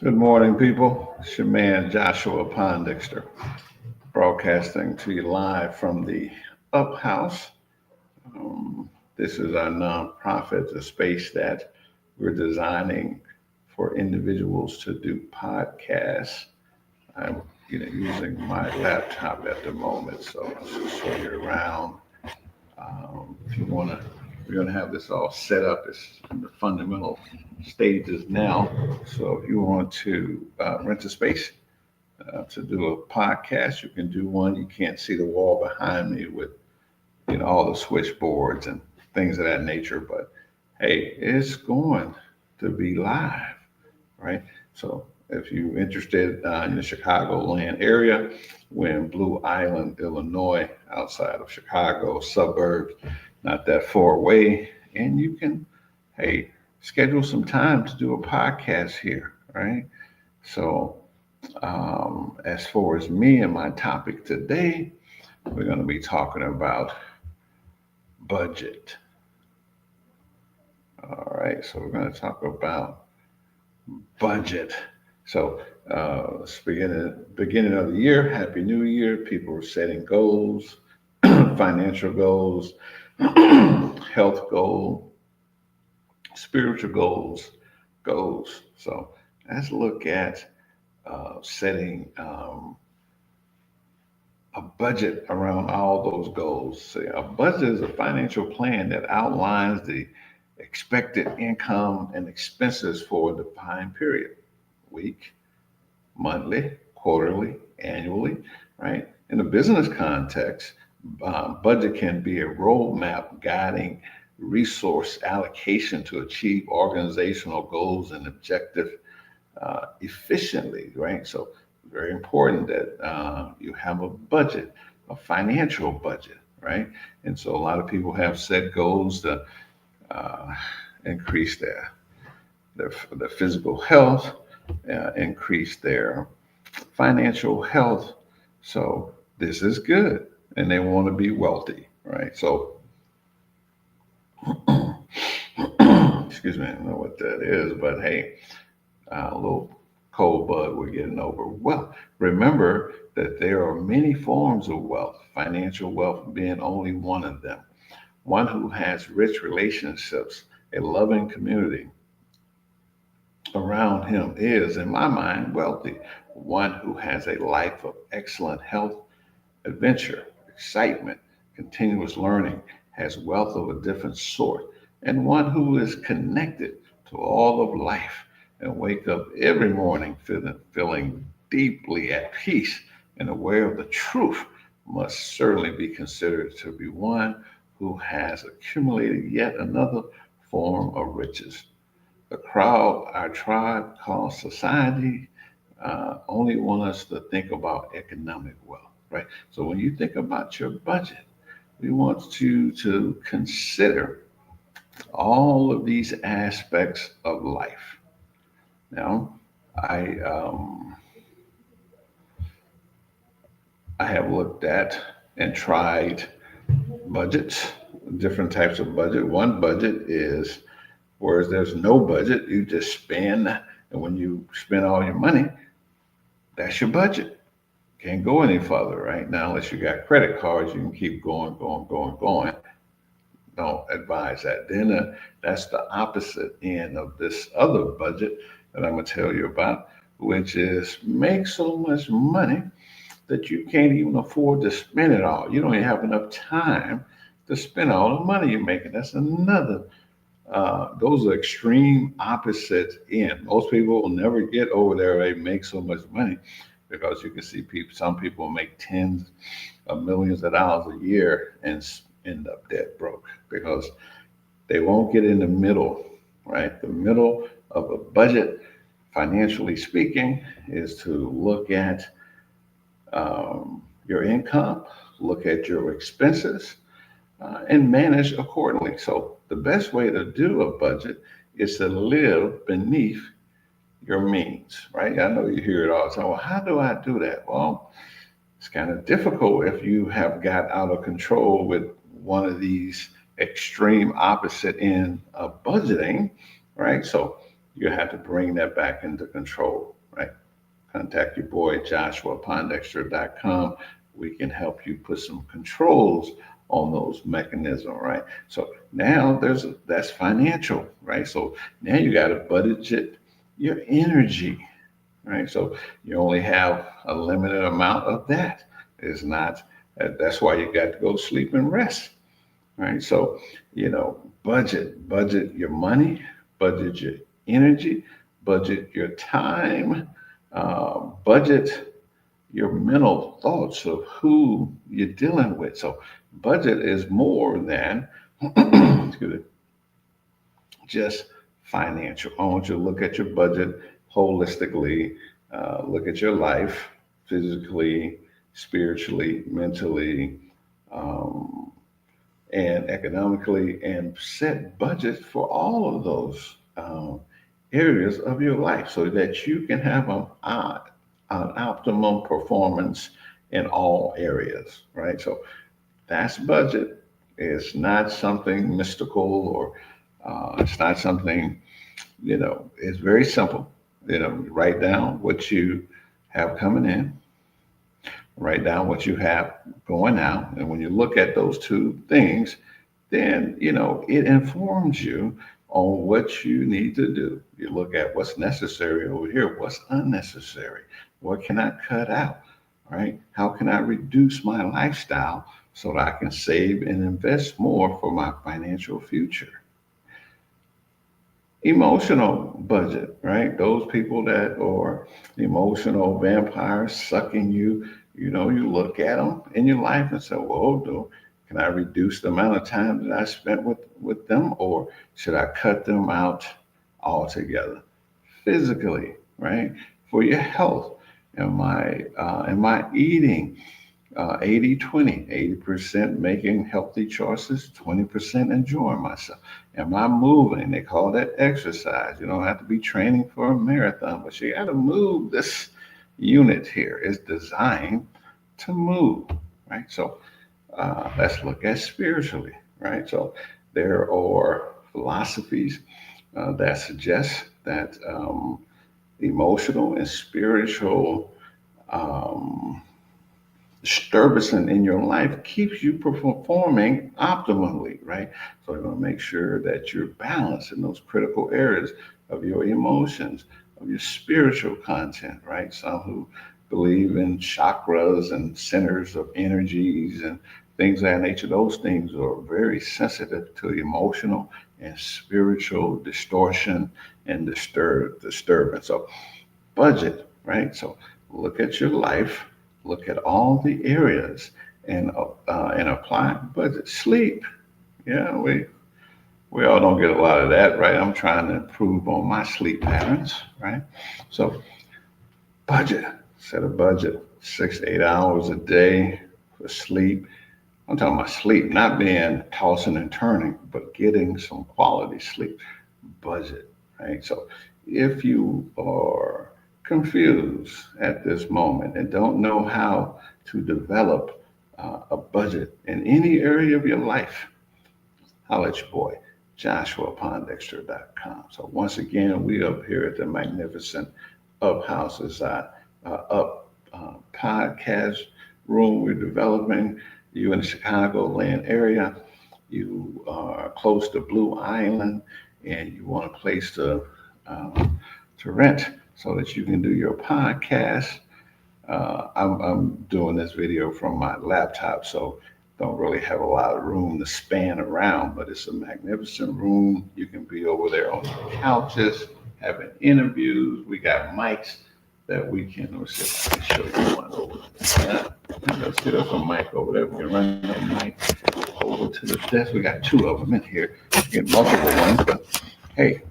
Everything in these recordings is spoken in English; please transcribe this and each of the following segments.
Good morning, people. It's your man Joshua Pondixter, broadcasting to you live from the Up House. This is our nonprofit, a space that we're designing for individuals to do podcasts. I'm, using my laptop at the moment, so I'll just show you around. If you want to, we're going to have this all set up. It's in the fundamental stages now. So if you want to rent a space to do a podcast, you can do one. You can't see the wall behind me with all the switchboards and things of that nature, but hey, it's going to be live, right? So if you're interested in the Chicagoland area, we're in Blue Island, Illinois, outside of Chicago, suburbs, not that far away. And you can, hey, schedule some time to do a podcast here, right? So, as far as me and my topic today, we're going to be talking about budget. All right, so we're going to talk about budget. So it's beginning of the year. Happy New Year. People are setting goals, financial goals, health goal, spiritual goals. So let's look at setting a budget around all those goals. See, a budget is a financial plan that outlines the expected income and expenses for a defined period, week, monthly, quarterly, annually, right? In a business context, budget can be a roadmap guiding resource allocation to achieve organizational goals and objectives efficiently, right? So, very important that you have a budget, a financial budget, right? And so, a lot of people have set goals to uh, increase their physical health, increase their financial health. So this is good, and they want to be wealthy, right? So, excuse me, I don't know what that is, but hey, a little cold bud we're getting over. Well, remember that there are many forms of wealth, financial wealth being only one of them. One who has rich relationships, a loving community around him is, in my mind, wealthy. One who has a life of excellent health, adventure, excitement, continuous learning, has wealth of a different sort, and one who is connected to all of life and wake up every morning feeling deeply at peace and aware of the truth must certainly be considered to be one who has accumulated yet another form of riches. The crowd, our tribe called society, only want us to think about economic wealth, right? So when you think about your budget, we want you to consider all of these aspects of life. Now, I um, I have looked at and tried budgets, different types of budget. One budget is whereas there's no budget, you just spend, and when you spend all your money, that's your budget. Can't go any further right now unless you got credit cards. You can keep going, going, going, going. Don't advise that. Then that's the opposite end of this other budget that I'm gonna tell you about, which is make so much money that you can't even afford to spend it all. You don't even have enough time to spend all the money you're making. That's another. Those are extreme opposites in. Most people will never get over there. They make so much money because you can see people. Some people make tens of millions of dollars a year and end up dead broke because they won't get in the middle. Right, the middle of a budget, financially speaking, is to look at your income, look at your expenses, and manage accordingly. So the best way to do a budget is to live beneath your means, right? I know you hear it all the time. Well, how do I do that? Well, it's kind of difficult if you have got out of control with one of these extreme opposite end of budgeting, right? So you have to bring that back into control, right? Contact your boy, JoshuaPondexter.com. We can help you put some controls on those mechanisms, right? So now that's financial, right? So now you got to budget your energy, right? So you only have a limited amount of that. It's not, that's why you got to go sleep and rest, right? So, budget your money, budget your energy, budget your time, budget your mental thoughts of who you're dealing with. So, budget is more than excuse me, just financial. I want you to look at your budget holistically, look at your life physically, spiritually, mentally, um, and economically, and set budgets for all of those areas of your life so that you can have an optimum performance in all areas, right? So that's budget. It's not something mystical or it's not something, it's very simple. Write down what you have coming in, write down what you have going out. And when you look at those two things, then, it informs you on what you need to do. You look at what's necessary over here, what's unnecessary, what can I cut out, right? How can I reduce my lifestyle so that I can save and invest more for my financial future? Emotional budget, right? Those people that are emotional vampires sucking you, you look at them in your life and say, well, can I reduce the amount of time that I spent with them, or should I cut them out altogether? Physically, right? For your health, am I eating 80-20, 80% making healthy choices, 20% enjoying myself? Am I moving? They call that exercise. You don't have to be training for a marathon, but you got to move. This unit here is designed to move, right? So let's look at spiritually, right? So there are philosophies that suggest that emotional and spiritual um, disturbance in your life keeps you performing optimally, right? So you want to make sure that you're balanced in those critical areas of your emotions, of your spiritual content, right? Some who believe in chakras and centers of energies and things of that nature. Those things are very sensitive to emotional and spiritual distortion and disturbance. So budget, right? So look at your life, look at all the areas, and apply budget. Sleep, yeah, we all don't get a lot of that, right? I'm trying to improve on my sleep patterns, right? So budget, set a budget, 6 to 8 hours a day for sleep. I'm talking about sleep, not being tossing and turning, but getting some quality sleep. Budget, right? So if you are confused at this moment and don't know how to develop a budget in any area of your life, holler at your boy, JoshuaPondexter.com. So once again, we up here at the magnificent Up House is our Up podcast room we're developing. You in the Chicagoland area, you are close to Blue Island, and you want a place to rent so that you can do your podcast. I'm doing this video from my laptop, so don't really have a lot of room to span around, but it's a magnificent room. You can be over there on the couches, having interviews. We got mics that we can, let's see if I can show you one over there. Let's get us a mic over there. We can run that mic over to the desk. We got two of them in here. You get multiple ones, but hey,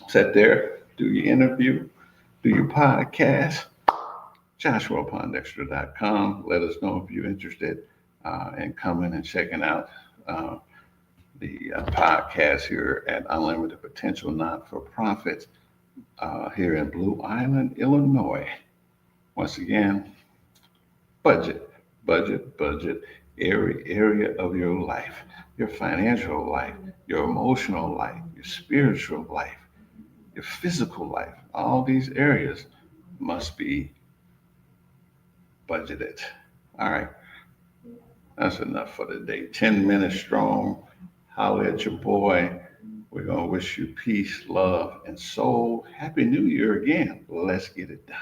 sit there, do your interview, do your podcast. JoshuaPondexter.com. Let us know if you're interested in coming and checking out the podcast here at Unlimited Potential Not for Profit here in Blue Island, Illinois. Once again, budget, every area of your life, your financial life, your emotional life, your spiritual life. your physical life. All these areas must be budgeted. All right, that's enough for today. 10 minutes strong. Holler at your boy. We're going to wish you peace, love, and soul. Happy New Year again. Let's get it done.